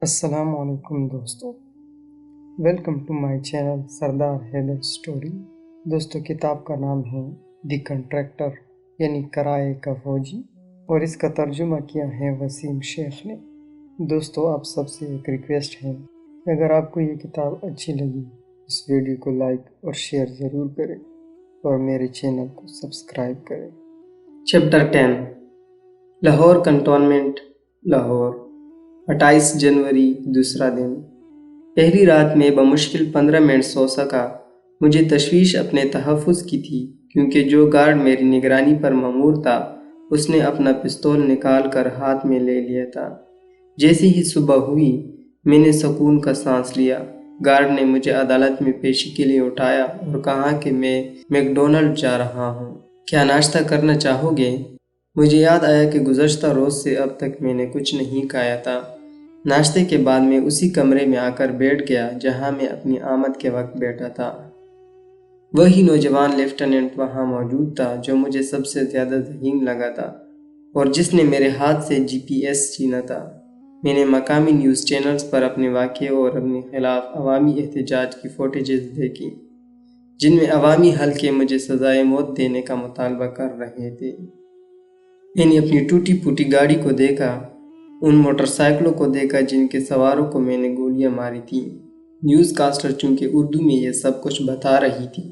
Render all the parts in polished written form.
السلام علیکم دوستو، welcome to my channel Sardar Haider story. دوستو کتاب کا نام ہے دی کنٹریکٹر یعنی کرائے کا فوجی، اور اس کا ترجمہ کیا ہے وسیم شیخ نے۔ دوستو آپ سب سے ایک ریکویسٹ ہے کہ اگر آپ کو یہ کتاب اچھی لگی اس ویڈیو کو لائک اور شیئر ضرور کریں اور میرے چینل کو سبسکرائب کریں۔ چیپٹر 10 لاہور کنٹونمنٹ، لاہور، 28 جنوری، دوسرا دن۔ پہلی رات میں بمشکل 15 منٹ سو سکا۔ مجھے تشویش اپنے تحفظ کی تھی کیونکہ جو گارڈ میری نگرانی پر مامور تھا اس نے اپنا پستول نکال کر ہاتھ میں لے لیا تھا۔ جیسے ہی صبح ہوئی میں نے سکون کا سانس لیا۔ گارڈ نے مجھے عدالت میں پیشی کے لیے اٹھایا اور کہا کہ میں میک ڈونلڈ جا رہا ہوں، کیا ناشتہ کرنا چاہو گے؟ مجھے یاد آیا کہ گزشتہ روز سے اب تک میں نے کچھ نہیں کھایا تھا۔ ناشتے کے بعد میں اسی کمرے میں آ کر بیٹھ گیا جہاں میں اپنی آمد کے وقت بیٹھا تھا۔ وہی نوجوان لیفٹیننٹ وہاں موجود تھا جو مجھے سب سے زیادہ ذہین لگا تھا اور جس نے میرے ہاتھ سے GPS چھینا تھا۔ میں نے مقامی نیوز چینلز پر اپنے واقعے اور اپنے خلاف عوامی احتجاج کی فوٹیجز دیکھی جن میں عوامی حلقے مجھے سزائے موت دینے کا مطالبہ کر رہے تھے۔ میں نے اپنی ٹوٹی پھوٹی گاڑی کو دیکھا، ان موٹر سائیکلوں کو دیکھا جن کے سواروں کو میں نے گولیاں ماری تھیں۔ نیوز کاسٹر چونکہ اردو میں یہ سب کچھ بتا رہی تھی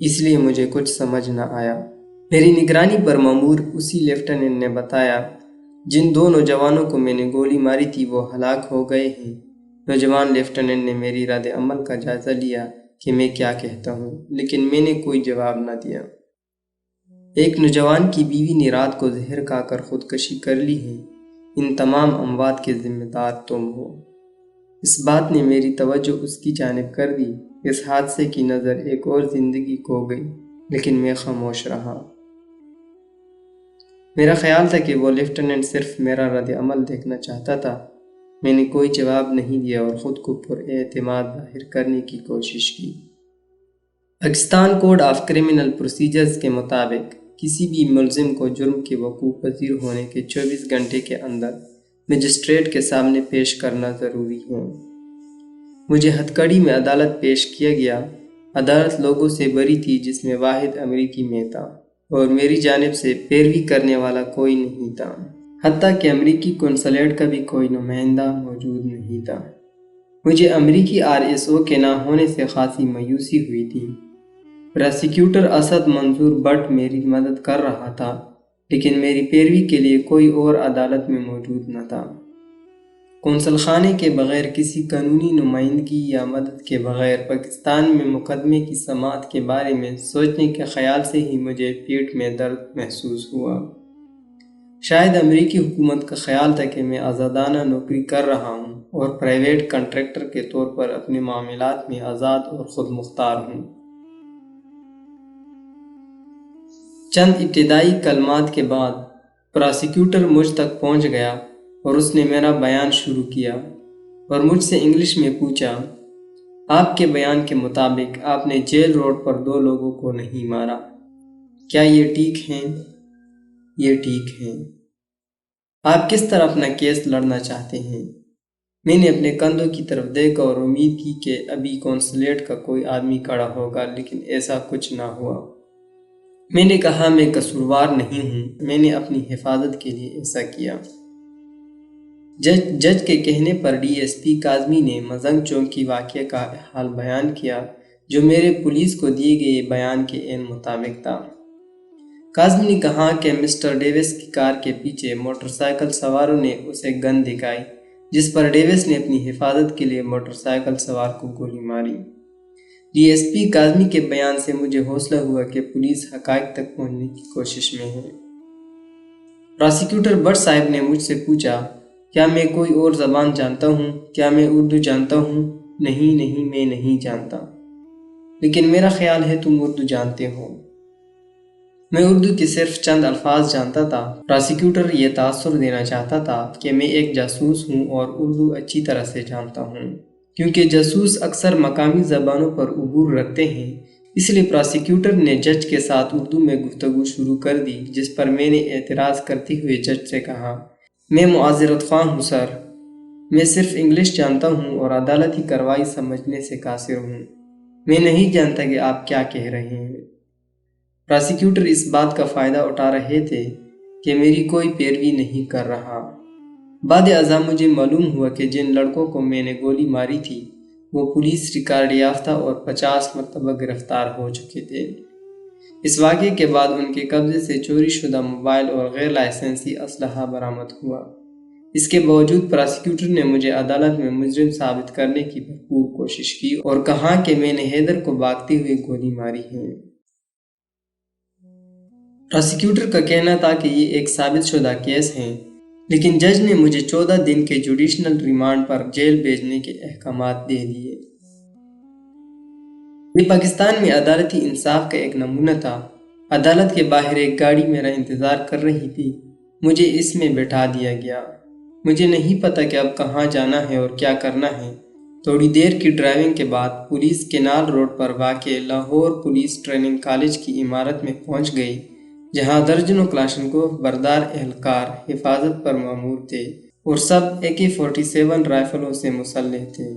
اس لیے مجھے کچھ سمجھ نہ آیا۔ میری نگرانی پر مامور اسی لیفٹیننٹ نے بتایا جن دو نوجوانوں کو میں نے گولی ماری تھی وہ ہلاک ہو گئے ہیں۔ نوجوان لیفٹیننٹ نے میری رد عمل کا جائزہ لیا کہ میں کیا کہتا ہوں، لیکن میں نے کوئی جواب نہ دیا۔ ایک نوجوان کی بیوی نے رات کو زہر کھا کر خودکشی کر لی ہے، ان تمام اموات کے ذمہ دار تم ہو۔ اس بات نے میری توجہ اس کی جانب کر دی۔ اس حادثے کی نظر ایک اور زندگی کھو گئی لیکن میں خاموش رہا۔ میرا خیال تھا کہ وہ لیفٹیننٹ صرف میرا رد عمل دیکھنا چاہتا تھا۔ میں نے کوئی جواب نہیں دیا اور خود کو پر اعتماد ظاہر کرنے کی کوشش کی۔ Pakistan code of criminal procedures کے مطابق کسی بھی ملزم کو جرم کے وقوع پذیر ہونے کے 24 گھنٹے کے اندر مجسٹریٹ کے سامنے پیش کرنا ضروری ہے۔ مجھے ہتھکڑی میں عدالت پیش کیا گیا۔ عدالت لوگوں سے بھری تھی جس میں واحد امریکی میں تھا اور میری جانب سے پیروی کرنے والا کوئی نہیں تھا، حتیٰ کہ امریکی قونصلیٹ کا بھی کوئی نمائندہ موجود نہیں تھا۔ مجھے امریکی RSO کے نہ ہونے سے خاصی مایوسی ہوئی تھی۔ پراسیکیوٹر اسد منظور بٹ میری مدد کر رہا تھا لیکن میری پیروی کے لیے کوئی اور عدالت میں موجود نہ تھا۔ قونصل خانے کے بغیر کسی قانونی نمائندگی یا مدد کے بغیر پاکستان میں مقدمے کی سماعت کے بارے میں سوچنے کے خیال سے ہی مجھے پیٹھ میں درد محسوس ہوا۔ شاید امریکی حکومت کا خیال تھا کہ میں آزادانہ نوکری کر رہا ہوں اور پرائیویٹ کنٹریکٹر کے طور پر اپنے معاملات میں آزاد اور خود مختار ہوں۔ چند ابتدائی کلمات کے بعد پراسیکیوٹر مجھ تک پہنچ گیا اور اس نے میرا بیان شروع کیا اور مجھ سے انگلش میں پوچھا، آپ کے بیان کے مطابق آپ نے جیل روڈ پر 2 لوگوں کو نہیں مارا، کیا یہ ٹھیک ہے؟ یہ ٹھیک ہے۔ آپ کس طرح اپنا کیس لڑنا چاہتے ہیں؟ میں نے اپنے کندھوں کی طرف دیکھا اور امید کی کہ ابھی قونصلیٹ کا کوئی آدمی کھڑا ہوگا، لیکن ایسا کچھ نہ ہوا۔ میں نے کہا میں قصوروار نہیں ہوں، میں نے اپنی حفاظت کے لیے ایسا کیا۔ جج کے کہنے پر DSP کاظمی نے مزنگ چوک کی واقعے کا حال بیان کیا جو میرے پولیس کو دیے گئے بیان کے عین مطابق تھا۔ کاظمی نے کہا کہ مسٹر ڈیوس کی کار کے پیچھے موٹر سائیکل سواروں نے اسے گن دکھائی جس پر ڈیوس نے اپنی حفاظت کے لیے موٹر سائیکل سوار کو گولی ماری۔ DSP کاظمی کے بیان سے مجھے حوصلہ ہوا کہ پولیس حقائق تک پہنچنے کی کوشش میں ہے۔ پراسیکیوٹر بٹ صاحب نے مجھ سے پوچھا، کیا میں کوئی اور زبان جانتا ہوں؟ کیا میں اردو جانتا ہوں؟ نہیں میں نہیں جانتا، لیکن میرا خیال ہے تم اردو جانتے ہو۔ میں اردو کے صرف چند الفاظ جانتا تھا۔ پراسیکیوٹر یہ تاثر دینا چاہتا تھا کہ میں ایک جاسوس ہوں اور اردو اچھی طرح سے جانتا ہوں، کیونکہ جاسوس اکثر مقامی زبانوں پر عبور رکھتے ہیں۔ اس لیے پراسیکیوٹر نے جج کے ساتھ اردو میں گفتگو شروع کر دی، جس پر میں نے اعتراض کرتے ہوئے جج سے کہا، میں معذرت خواہ ہوں سر، میں صرف انگلش جانتا ہوں اور عدالتی کارروائی سمجھنے سے قاصر ہوں۔ میں نہیں جانتا کہ آپ کیا کہہ رہے ہیں۔ پراسیکیوٹر اس بات کا فائدہ اٹھا رہے تھے کہ میری کوئی پیروی نہیں کر رہا۔ بعد ازاں مجھے معلوم ہوا کہ جن لڑکوں کو میں نے گولی ماری تھی وہ پولیس ریکارڈ یافتہ اور 50 مرتبہ گرفتار ہو چکے تھے۔ اس واقعے کے بعد ان کے قبضے سے چوری شدہ موبائل اور غیر لائسنسی اسلحہ برآمد ہوا۔ اس کے باوجود پراسیکیوٹر نے مجھے عدالت میں مجرم ثابت کرنے کی بھرپور کوشش کی اور کہا کہ میں نے حیدر کو بھاگتے ہوئے گولی ماری ہے۔ پراسیکیوٹر کا کہنا تھا کہ یہ ایک ثابت شدہ کیس ہے، لیکن جج نے مجھے 14 دن کے جوڈیشنل ریمانڈ پر جیل بھیجنے کے احکامات دے دیے۔ یہ پاکستان میں عدالتی انصاف کا ایک نمونہ تھا۔ عدالت کے باہر ایک گاڑی میرا انتظار کر رہی تھی۔ مجھے اس میں بٹھا دیا گیا۔ مجھے نہیں پتا کہ اب کہاں جانا ہے اور کیا کرنا ہے۔ تھوڑی دیر کی ڈرائیونگ کے بعد پولیس کینال روڈ پر واقع لاہور پولیس ٹریننگ کالج کی عمارت میں پہنچ گئی، جہاں درجنوں کلاشنکوف بردار اہلکار حفاظت پر مامور تھے اور سب AK-47 رائفلوں سے مسلح تھے۔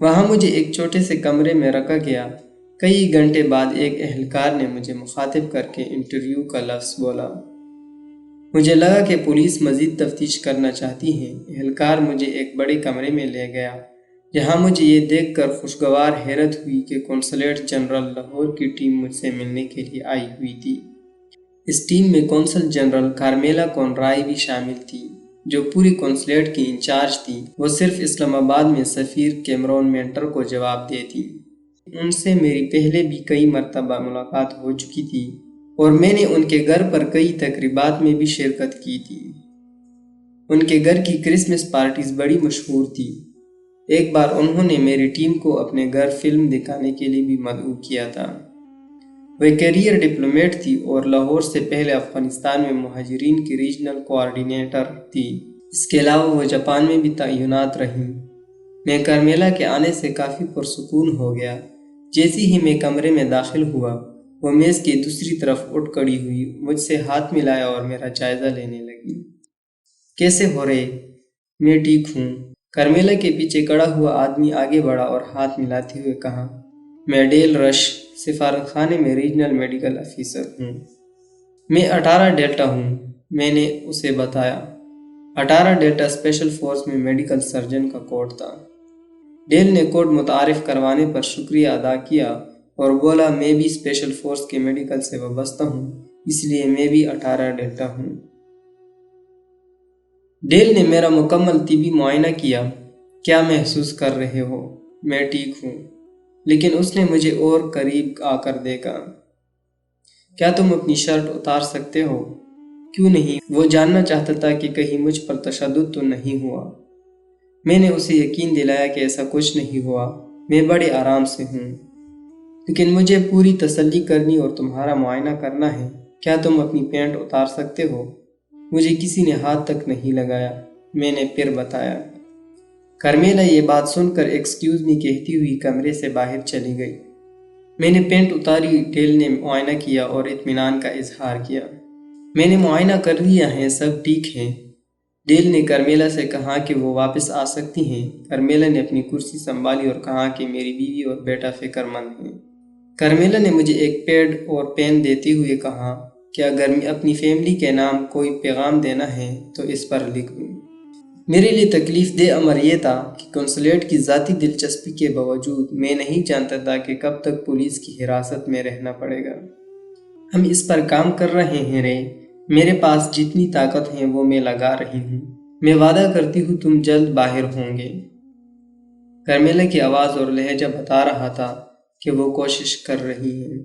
وہاں مجھے ایک چھوٹے سے کمرے میں رکھا گیا۔ کئی گھنٹے بعد ایک اہلکار نے مجھے مخاطب کر کے انٹرویو کا لفظ بولا۔ مجھے لگا کہ پولیس مزید تفتیش کرنا چاہتی ہے۔ اہلکار مجھے ایک بڑے کمرے میں لے گیا، جہاں مجھے یہ دیکھ کر خوشگوار حیرت ہوئی کہ قونصلیٹ جنرل لاہور کی ٹیم مجھ سے ملنے کے لیے آئی ہوئی تھی۔ اس ٹیم میں قونصل جنرل کارمیلا کونرائے بھی شامل تھی، جو پوری قونصلیٹ کی انچارج تھی۔ وہ صرف اسلام آباد میں سفیر کیمرون مینٹر کو جواب دیتی۔ ان سے میری پہلے بھی کئی مرتبہ ملاقات ہو چکی تھی اور میں نے ان کے گھر پر کئی تقریبات میں بھی شرکت کی تھی۔ ان کے گھر کی کرسمس پارٹیز بڑی مشہور تھی۔ ایک بار انہوں نے میری ٹیم کو اپنے گھر فلم دکھانے کے لیے بھی مدعو کیا تھا۔ وہ کیریئر ڈپلومیٹ تھی اور لاہور سے پہلے افغانستان میں مہاجرین کی ریجنل کوآرڈینیٹر تھی۔ اس کے علاوہ وہ جاپان میں بھی تعینات رہیں۔ میں کارمیلا کے آنے سے کافی پرسکون ہو گیا۔ جیسے ہی میں کمرے میں داخل ہوا، وہ میز کی دوسری طرف اٹھ کھڑی ہوئی، مجھ سے ہاتھ ملایا اور میرا جائزہ لینے لگی۔ کیسے ہو رے؟ میں ٹھیک ہوں۔ کارمیلا کے پیچھے کھڑا ہوا آدمی آگے بڑھا اور ہاتھ ملاتے ہوئے کہا، میں ڈیل رش، سفارت خانے میں ریجنل میڈیکل افیسر ہوں۔ میں 18 ڈیلٹا ہوں، میں نے اسے بتایا۔ 18 ڈیلٹا اسپیشل فورس میں میڈیکل سرجن کا کوڈ تھا۔ ڈیل نے کوڈ متعارف کروانے پر شکریہ ادا کیا اور بولا، میں بھی اسپیشل فورس کے میڈیکل سے وابستہ ہوں، اس لیے میں بھی 18 ڈیلٹا ہوں۔ ڈیل نے میرا مکمل طبی معائنہ کیا۔ کیا محسوس کر رہے ہو؟ میں ٹھیک ہوں، لیکن اس نے مجھے اور قریب آ کر دیکھا۔ کیا تم اپنی شرٹ اتار سکتے ہو؟ کیوں نہیں؟ وہ جاننا چاہتا تھا کہ کہیں مجھ پر تشدد تو نہیں ہوا۔ میں نے اسے یقین دلایا کہ ایسا کچھ نہیں ہوا، میں بڑے آرام سے ہوں، لیکن مجھے پوری تسلی کرنی اور تمہارا معائنہ کرنا ہے۔ کیا تم اپنی پینٹ اتار سکتے ہو؟ مجھے کسی نے ہاتھ تک نہیں لگایا، میں نے پھر بتایا۔ کارمیلا یہ بات سن کر ایکسکیوز می کہتی ہوئی کمرے سے باہر چلی گئی۔ میں نے پینٹ اتاری، ڈیل نے معائنہ کیا اور اطمینان کا اظہار کیا۔ میں نے معائنہ کر لیا ہے، سب ٹھیک ہے۔ ڈیل نے کارمیلا سے کہا کہ وہ واپس آ سکتی ہیں۔ کارمیلا نے اپنی کرسی سنبھالی اور کہا کہ میری بیوی اور بیٹا فکر مند ہیں۔ کارمیلا نے مجھے ایک پیڈ اور پین دیتے ہوئے کہا کہ اگر اپنی فیملی کے نام کوئی پیغام دینا ہے تو اس پر لکھ دوں۔ میرے لیے تکلیف دہ امر یہ تھا کہ قونصلیٹ کی ذاتی دلچسپی کے باوجود میں نہیں جانتا تھا کہ کب تک پولیس کی حراست میں رہنا پڑے گا۔ ہم اس پر کام کر رہے ہیں رے، میرے پاس جتنی طاقت ہے وہ میں لگا رہی ہوں۔ میں وعدہ کرتی ہوں تم جلد باہر ہوں گے۔ کارمیلا کی آواز اور لہجہ بتا رہا تھا کہ وہ کوشش کر رہی ہیں۔